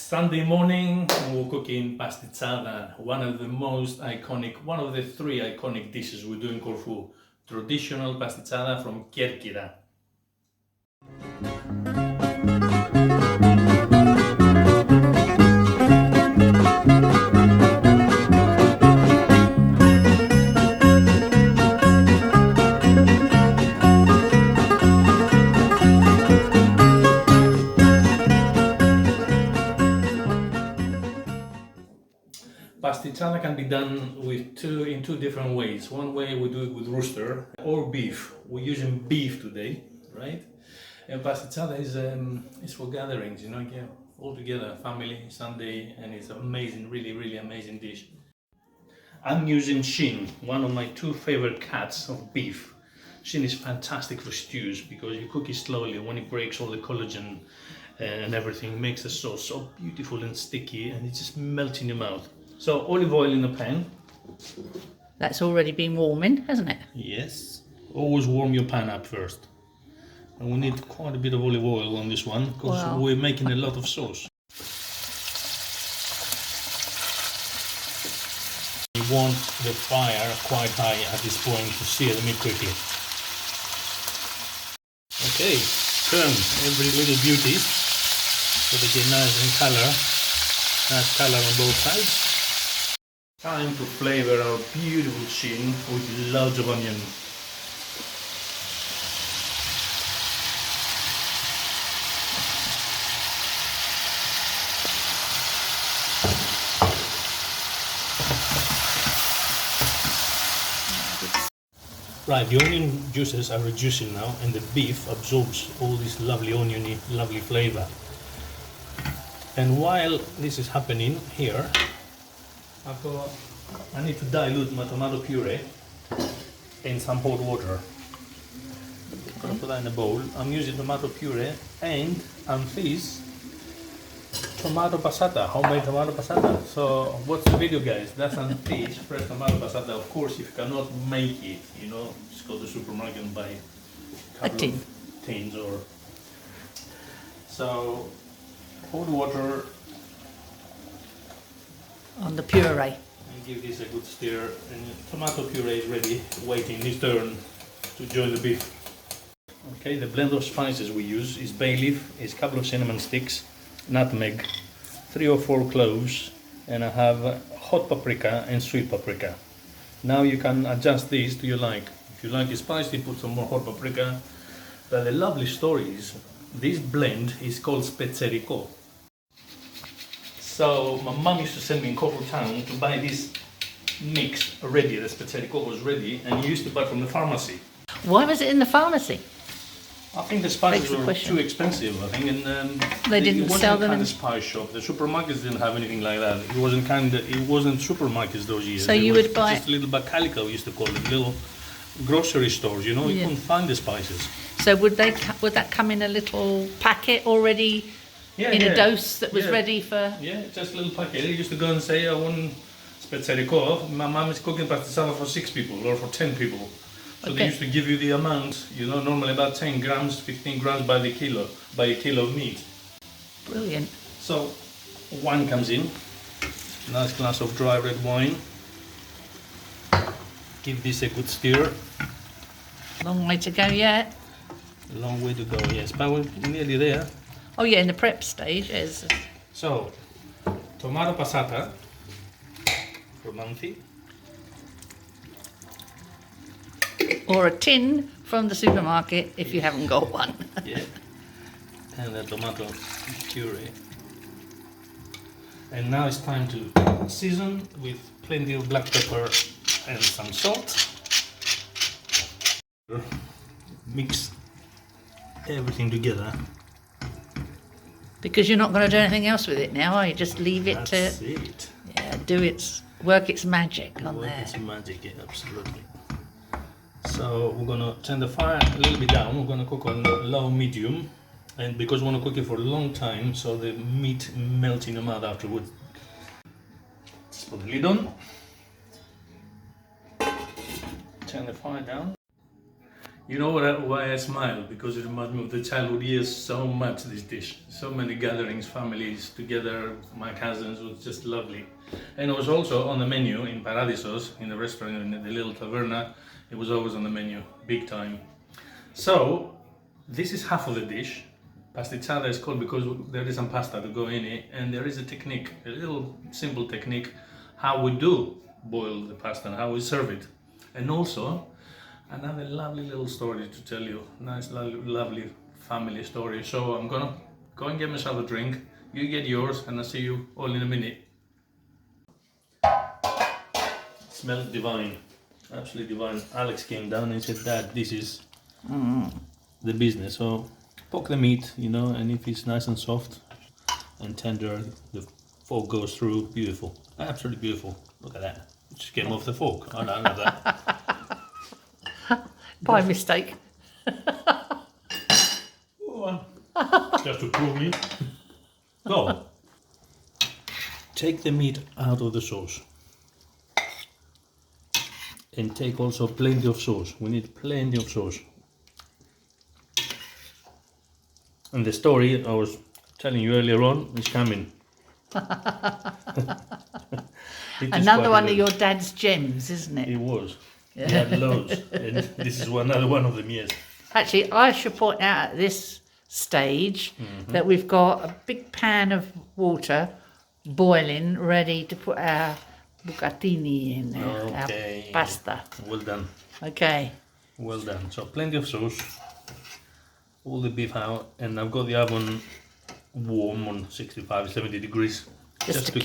Sunday morning and we're cooking pastitsada, one of the three iconic dishes we do in Corfu. Traditional pastitsada from Kerkira. Pastitsada can be done in two different ways. One way we do it with rooster or beef. We're using beef today, right? And pastitsada is for gatherings, get all together, family, Sunday, and it's amazing, really amazing dish. I'm using Shin, one of my two favorite cuts of beef. Shin is fantastic for stews because you cook it slowly. When it breaks all the collagen and everything, makes the sauce so beautiful and sticky, and it just melts in your mouth. So olive oil in the pan. That's already been warming, hasn't it? Yes. Always warm your pan up first. And we need quite a bit of olive oil on this one because we're making a lot of sauce. You want the fire quite high at this point to sear the meat quickly. Okay, turn every little beauty so they get nice in color. Nice color on both sides. Time to flavor our beautiful Shin with loads of onion. Right, the onion juices are reducing now and the beef absorbs all this lovely oniony, lovely flavor. And while this is happening here, I need to dilute my tomato puree in some hot water. I'm gonna put that in a bowl. I'm using tomato puree and unctious tomato passata, homemade tomato passata. So watch the video, guys. That's unctious fresh tomato passata. Of course, if you cannot make it, just go to the supermarket and buy a couple of tins or so. Hot water on the puree. And give this a good stir, and tomato puree is ready, waiting his turn to join the beef. Okay, the blend of spices we use is bay leaf, is a couple of cinnamon sticks, nutmeg, 3 or 4 cloves, and I have hot paprika and sweet paprika. Now you can adjust these to your like. If you like it spicy, put some more hot paprika. But the lovely story is, this blend is called spezzerico. So my mum used to send me in Corfu town to buy this mix ready, the spezzerico was ready, and you used to buy from the pharmacy. Why was it in the pharmacy? I think the spices were too expensive, I think, and they didn't sell them in the spice shop. The supermarkets didn't have anything like that. It wasn't supermarkets those years. So you would buy just little bacalico, we used to call it, little grocery stores. You couldn't find the spices. So would that come in a little packet already? A dose that was ready for... Yeah, just a little packet. You used to go and say, I want spezzerico. My mum is cooking pastitsada for 6 people or for 10 people. So they used to give you the amount, normally about 10 grams, 15 grams by a kilo of meat. Brilliant. So wine comes in, nice glass of dry red wine. Give this a good stir. Long way to go yet. Long way to go, yes, but we're nearly there. Oh yeah, in the prep stage is. So, tomato passata from Auntie. Or a tin from the supermarket if you haven't got one. Yeah, and the tomato puree. And now it's time to season with plenty of black pepper and some salt. Mix everything together. Because you're not going to do anything else with it now, are you? Just leave it work its magic on there. Work its magic, yeah, absolutely. So we're going to turn the fire a little bit down. We're going to cook on low medium, and because we want to cook it for a long time, so the meat melts in your mouth afterwards. Just put the lid on. Turn the fire down. You know why I smile? Because it reminds me of the childhood years so much, this dish. So many gatherings, families together, my cousins, it was just lovely. And it was also on the menu in Paradisos, in the restaurant, in the little taverna. It was always on the menu, big time. So, this is half of the dish. Pastitsada is called because there is some pasta to go in it, and there is a technique, a little simple technique, how we do boil the pasta and how we serve it. And also, another lovely little story to tell you, nice lovely family story. So I'm gonna go and get myself a drink, you get yours, and I'll see you all in a minute. Smells divine, absolutely divine. Alex came down and said, Dad, this is the business. So poke the meat, you know, and if it's nice and soft and tender, the fork goes through, beautiful, absolutely beautiful. Look at that, it just came off the fork. I love that. By mistake. Just to prove me. So, take the meat out of the sauce. And take also plenty of sauce. We need plenty of sauce. And the story I was telling you earlier on is coming. Another one of your dad's gems, isn't it? It was. He had loads. And this is another one of them, yes. Actually, I should point out at this stage that we've got a big pan of water boiling, ready to put our bucatini in there, Okay. our pasta. Well done. Okay. Well done. So plenty of sauce. All the beef out, and I've got the oven warm on 65, 70 degrees, just to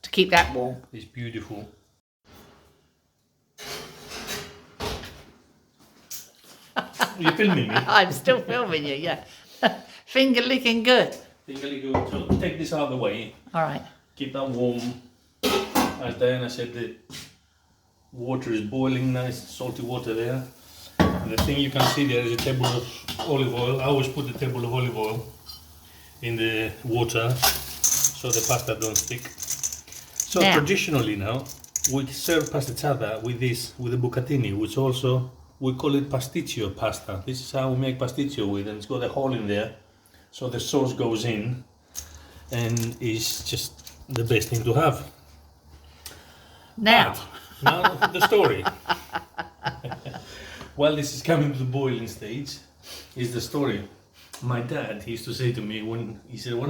keep that warm. It's beautiful. You're filming me? I'm still filming you, yeah. Finger licking good. Finger licking good. So take this out of the way. All right. Keep that warm. As Diana said, the water is boiling, nice salty water there. And the thing you can see there is a table of olive oil. I always put the table of olive oil in the water so the pasta don't stick. So now, traditionally now, we serve pastitsada with this, with the bucatini, which also, we call it pasticcio pasta. This is how we make pasticcio with, and it's got a hole in there. So the sauce goes in, and it's just the best thing to have. Now the story. While this is coming to the boiling stage, is the story. My dad, he used to say to me when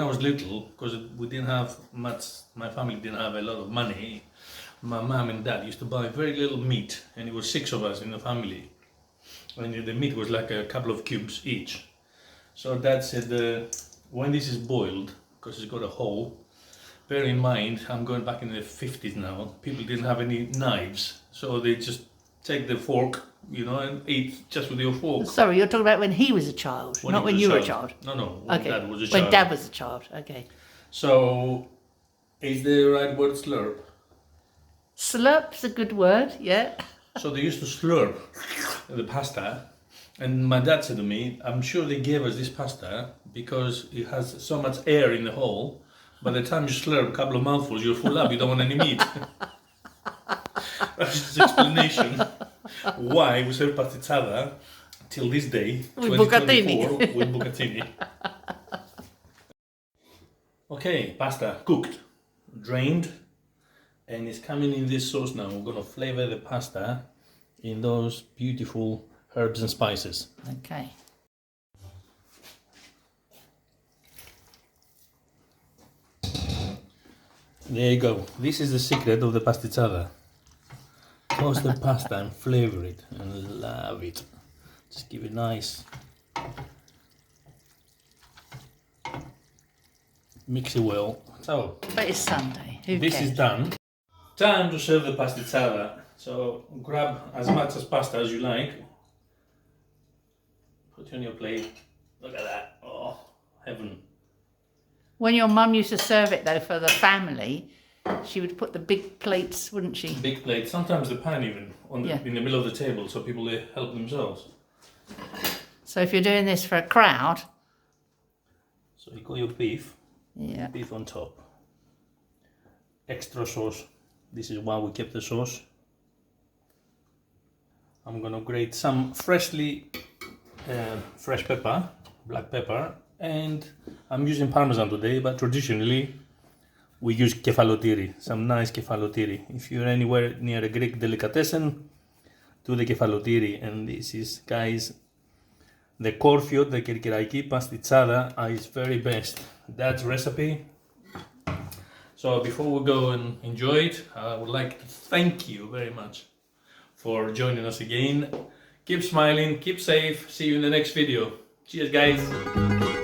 I was little, because we didn't have much, my family didn't have a lot of money. My mom and dad used to buy very little meat, and it was 6 of us in the family. And the meat was like a couple of cubes each. So Dad said, when this is boiled, because it's got a hole, bear in mind, I'm going back in the 50s now, people didn't have any knives, so they just take the fork, you know, and eat just with your fork. Sorry, you're talking about when he was a child, not when you were a child. No, when okay. Dad was a child. When Dad was a child, okay. So, is the right word slurp? Slurp's a good word, yeah. So they used to slurp the pasta, and my dad said to me, I'm sure they gave us this pasta because it has so much air in the hole, by the time you slurp a couple of mouthfuls, you're full up, you don't want any meat. That's his explanation why we serve pastitsada till this day, with 2024, with bucatini. Okay, pasta cooked, drained, and it's coming in this sauce now. We're gonna flavor the pasta in those beautiful herbs and spices. Okay. There you go. This is the secret of the pastitsada. Toast the pasta and flavor it and love it. Just give it nice. Mix it well. So, But it's Sunday. Who this cares? is done. Time to serve the pastitsada. So grab as much as pasta as you like. Put it on your plate. Look at that. Oh, heaven. When your mum used to serve it though for the family, she would put the big plates, wouldn't she? Big plate. Sometimes the pan even on the, in the middle of the table, so people they help themselves. So if you're doing this for a crowd. So you got your beef. Yeah. Beef on top. Extra sauce. This is why we kept the sauce. I'm gonna grate some fresh pepper, black pepper, and I'm using Parmesan today, but traditionally we use kefalotiri, some nice kefalotiri. If you're anywhere near a Greek delicatessen, do the kefalotiri. And this is, guys, the Corfu, the Kirkiraki Pastitsada is very best. That's recipe. So before we go and enjoy it, I would like to thank you very much for joining us again. Keep smiling, keep safe. See you in the next video. Cheers, guys.